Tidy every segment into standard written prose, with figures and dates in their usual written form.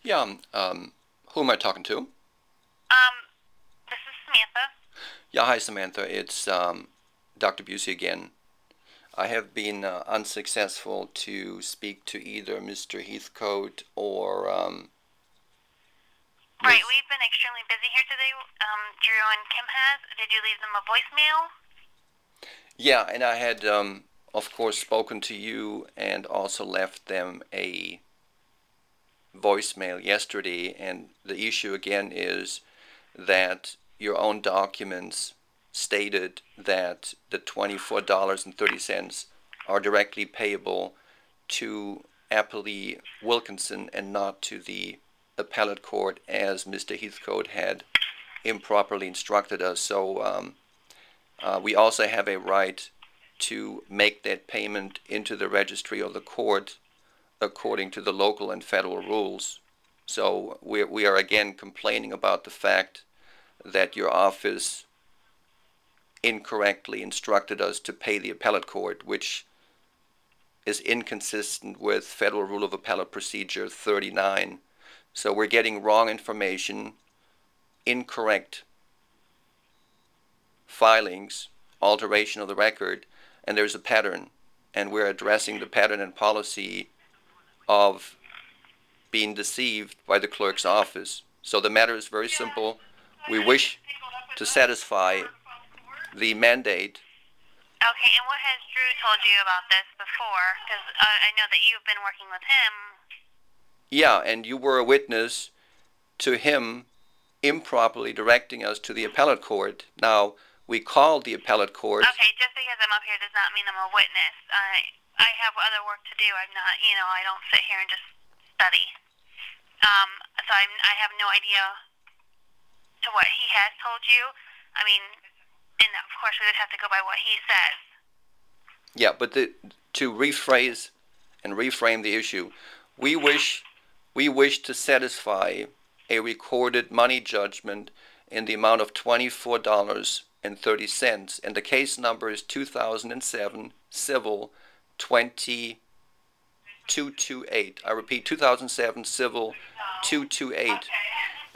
Yeah, who am I talking to? This is Samantha. Yeah, hi Samantha, it's Dr. Busey again. I have been unsuccessful to speak to either Mr. Heathcote or Right, Ms. we've been extremely busy here today. Drew and Kim has. Did you leave them a voicemail? Yeah, and I had, of course, spoken to you and also left them a voicemail yesterday. And the issue again is that your own documents stated that the $24.30 are directly payable to Applee Wilkinson and not to the appellate court as Mr. Heathcote had improperly instructed us. So we also have a right to make that payment into the registry of the court according to the local and federal rules. So we are again complaining about the fact that your office incorrectly instructed us to pay the appellate court, which is inconsistent with Federal Rule of Appellate Procedure 39. So we're getting wrong information, incorrect filings, alteration of the record, and there's a pattern, and we're addressing the pattern and policy of being deceived by the clerk's office. So the matter is very simple. We wish to satisfy the mandate. Okay, and what has Drew told you about this before? Because I know that you've been working with him. Yeah, and you were a witness to him improperly directing us to the appellate court. Now, we called the appellate court. Okay, just because I'm up here does not mean I'm a witness. I have other work to do. I'm not, I don't sit here and just study. So I have no idea to what he has told you. I mean, and of course we would have to go by what he says. Yeah, but to rephrase and reframe the issue, we wish to satisfy a recorded money judgment in the amount of $24.30, and the case number is 2007 Civil 20228. I repeat, 2007 Civil 228.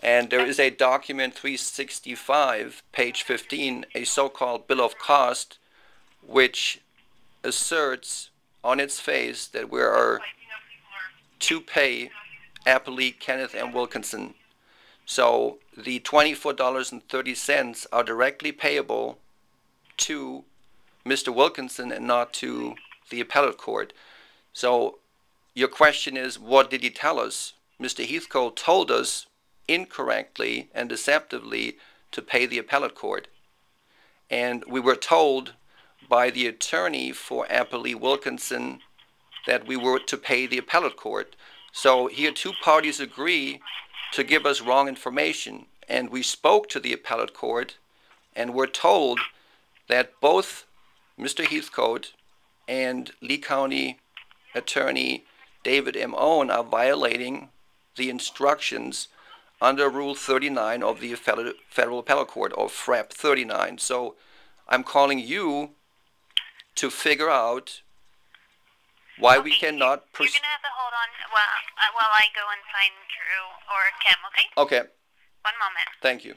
And there is a document 365, page 15, a so-called bill of cost, which asserts on its face that we are to pay Applee Kenneth M. Wilkinson. So the $24.30 are directly payable to Mr. Wilkinson and not to the appellate court. So your question is, what did he tell us? Mr. Heathcote told us incorrectly and deceptively to pay the appellate court. And we were told by the attorney for Applee Wilkinson that we were to pay the appellate court. So here two parties agree to give us wrong information, and we spoke to the appellate court and were told that both Mr. Heathcote and Lee County Attorney David M. Owen are violating the instructions under Rule 39 of the Federal Appellate Court, or FRAP 39. So I'm calling you to figure out why we cannot You're going to have to hold on while I go and find Drew or Kim, okay? Okay. One moment. Thank you.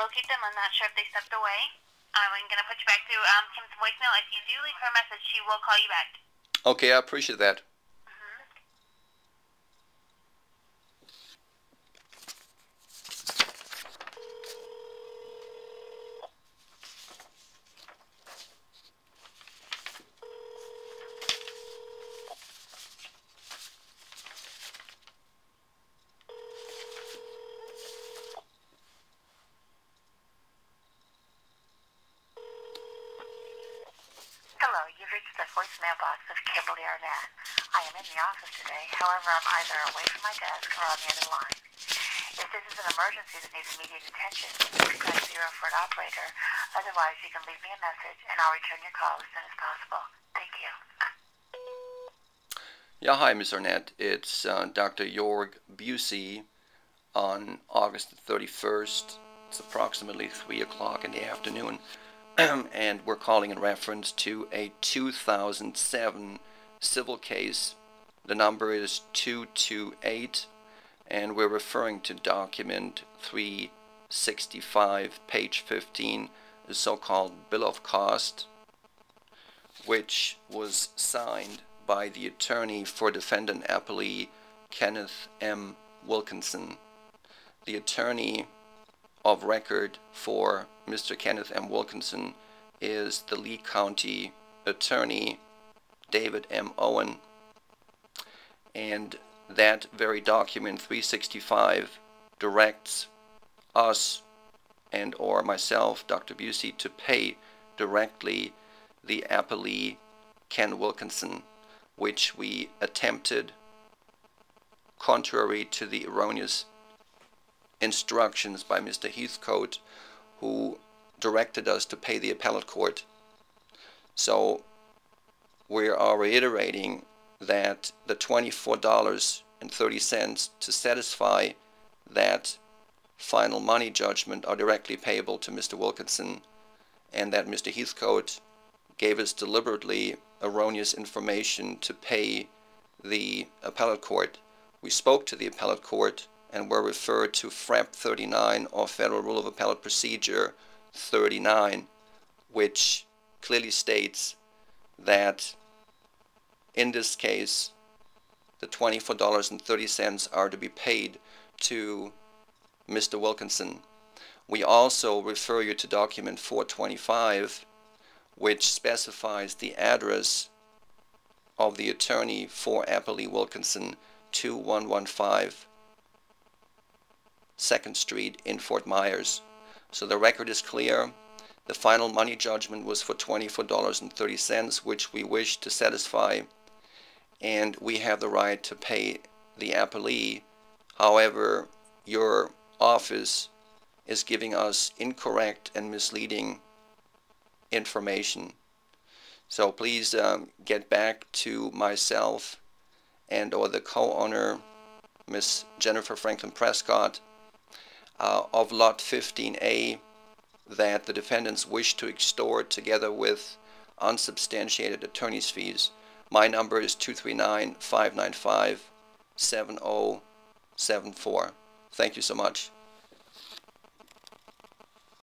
locate them. I'm not sure if they stepped away. I'm going to put you back through Kim's voicemail. If you do leave her a message, she will call you back. Okay, I appreciate that. Hello, you've reached the voicemail box of Kimberly Arnett. I am in the office today. However, I'm either away from my desk or on the other line. If this is an emergency that needs immediate attention, please press 0 for an operator. Otherwise, you can leave me a message and I'll return your call as soon as possible. Thank you. Yeah, hi, Ms. Arnett. It's Dr. Jorg Busey on August the 31st. It's approximately 3 o'clock in the afternoon. And we're calling in reference to a 2007 civil case. The number is 228, and we're referring to document 365, page 15, the so-called Bill of Cost, which was signed by the attorney for defendant appellee Kenneth M. Wilkinson. The attorney of record for Mr. Kenneth M. Wilkinson is the Lee County Attorney David M. Owen, and that very document 365 directs us and or myself, Dr. Busey, to pay directly the appellee Ken Wilkinson, which we attempted contrary to the erroneous instructions by Mr. Heathcote, who directed us to pay the appellate court. So we are reiterating that the $24.30 to satisfy that final money judgment are directly payable to Mr. Wilkinson, and that Mr. Heathcote gave us deliberately erroneous information to pay the appellate court. We spoke to the appellate court and were referred to FRAP 39, or Federal Rule of Appellate Procedure 39, which clearly states that in this case the $24.30 are to be paid to Mr. Wilkinson. We also refer you to document 425, which specifies the address of the attorney for appellee Wilkinson, 2115 2nd Street in Fort Myers. So the record is clear. The final money judgment was for $24.30, which we wish to satisfy, and we have the right to pay the appellee. However, your office is giving us incorrect and misleading information. So please get back to myself and or the co-owner, Miss Jennifer Franklin Prescott, of Lot 15A, that the defendants wish to extort together with unsubstantiated attorney's fees. My number is 239-595-7074. Thank you so much.